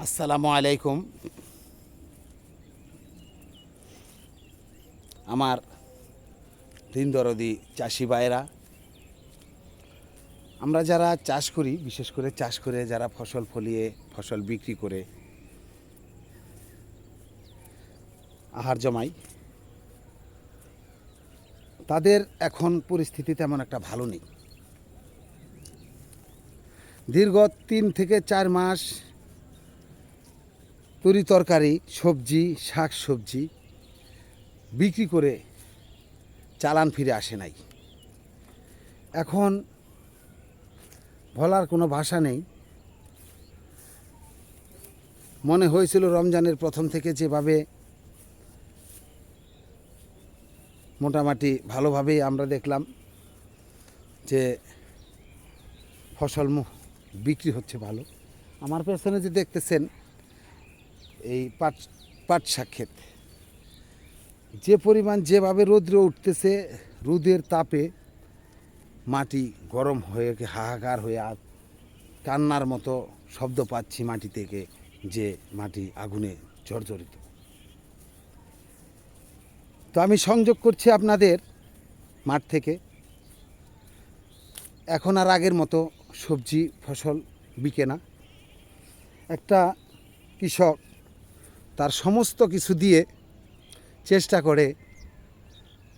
আসসালামু আলাইকুম। আমার দিনদরদি চাষি ভাইরা, আমরা যারা চাষ করি, বিশেষ করে চাষ করে যারা ফসল ফলিয়ে ফসল বিক্রি করে আহার জমাই, তাদের এখন পরিস্থিতি তেমন একটা ভালো নেই। দীর্ঘ 3 থেকে 4 মাস তরি তরকারি, সবজি, শাক সবজি বিক্রি করে চালান ফিরে আসে নাই। এখন বলার কোনো ভাষা নেই। মনে হয়েছিল রমজানের প্রথম থেকে যেভাবে মোটামুটি ভালোভাবেই আমরা দেখলাম যে ফসল বিক্রি হচ্ছে ভালো। আমার পেছনে যে দেখতেছেন এই পাট শাক ক্ষেত, যে পরিমাণ যেভাবে রৌদ্র উঠতেছে, রোদের তাপে মাটি গরম হয়ে হাহাকার হয়ে কান্নার মতো শব্দ পাচ্ছি মাটি থেকে, যে মাটি আগুনে জর্জরিত। তো আমি সংযোগ করছি আপনাদের মাঠ থেকে। এখন আর আগের মতো সবজি ফসল বিকে না। একটা কৃষক তার সমস্ত কিছু দিয়ে চেষ্টা করে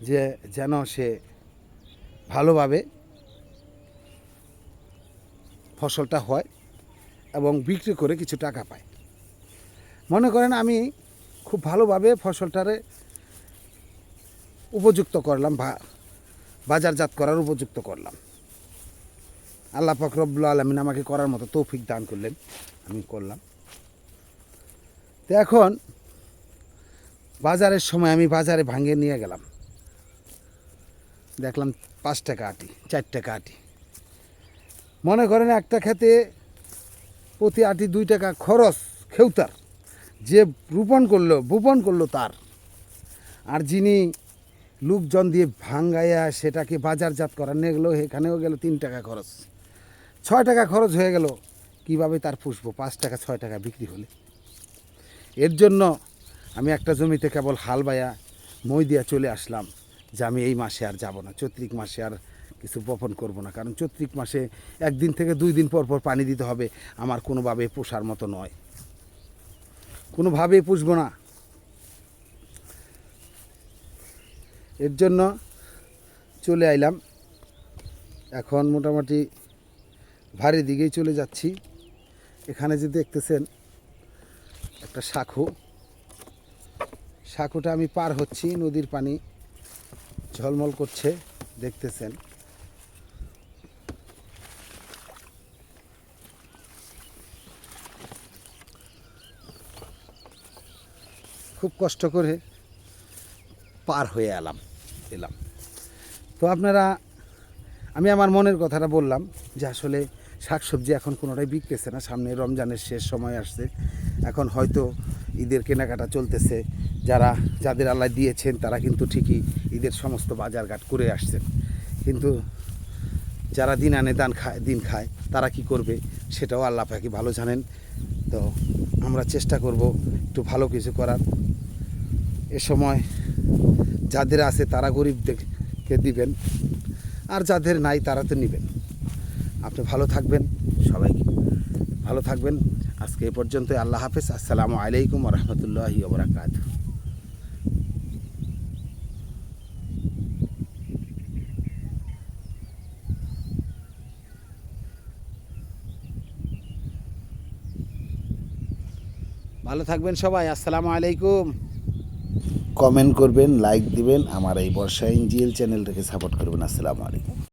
যে যেন সে ভালোভাবে ফসলটা হয় এবং বিক্রি করে কিছু টাকা পায়। মনে করেন আমি খুব ভালোভাবে ফসলটারে উপযুক্ত করলাম, বাজারজাত করার উপযুক্ত করলাম। আল্লাহ পাক রব্বুল আলামিন আমাকে করার মতো তৌফিক দান করলেন, আমি করলাম। তো এখন বাজারের সময় আমি বাজারে ভাঙে নিয়ে গেলাম, দেখলাম 5 টাকা আটি, 4 টাকা আটি। মনে করেন একটা খেতে প্রতি আটি 2 টাকা খরচ খেউতার, যে বপন করলো তার। আর যিনি লোকজন দিয়ে ভাঙ্গাইয়া সেটাকে বাজারজাত করা নিয়ে গেলো, এখানেও গেল 3 টাকা খরচ, 6 টাকা খরচ হয়ে গেল। কিভাবে তার পুষবো 5 টাকা 6 টাকা বিক্রি হলে? এর জন্য আমি একটা জমিতে কেবল হাল বাইয়া মই দিয়া চলে আসলাম যে আমি এই মাসে আর যাব না, চৈত্রিক মাসে আর কিছু বপন করব না। কারণ চৈত্রিক মাসে 1 দিন থেকে 2 দিন পর পর পানি দিতে হবে। আমার কোনোভাবে পোষার মতো নয়, কোনোভাবেই পুষবো না। এর জন্য চলে আইলাম। এখন মোটামুটি ভারী দিকেই চলে যাচ্ছি। এখানে যে দেখতেছেন একটা সাঁকোটা আমি পার হচ্ছি, নদীর পানি ঝলমল করছে, দেখতেছেন। খুব কষ্ট করে পার হয়ে এলাম। তো আপনারা, আমি আমার মনের কথাটা বললাম যে আসলে শাকসবজি এখন কোনোটাই বিকতেছে না। সামনে রমজানের শেষ সময় আসছে, এখন হয়তো ঈদের কেনাকাটা চলতেছে। যাদের আল্লাহ দিয়েছেন তারা কিন্তু ঠিকই ঈদের সমস্ত বাজারঘাট করে আসছেন, কিন্তু যারা দিন আনে দিন খায় তারা কি করবে সেটাও আল্লাহ পাকি ভালো জানেন। তো আমরা চেষ্টা করব একটু ভালো কিছু করার। এ সময় যাদের আছে তারা গরিবদেরকে দিবেন, আর যাদের নাই তারা তো নেবেন। আপনি ভালো থাকবেন, সবাই ভালো থাকবেন। আজকে এ পর্যন্তই। আল্লাহ হাফেজ। আসসালামু আলাইকুম ওয়া রাহমাতুল্লাহি ওয়া বারাকাতুহু। ভালো থাকবেন সবাই। আসসালামু আলাইকুম। কমেন্ট করবেন, লাইক দিবেন, আমার এই বর্ষা এনজিএল চ্যানেলটাকে সাপোর্ট করবেন। আসসালামু আলাইকুম।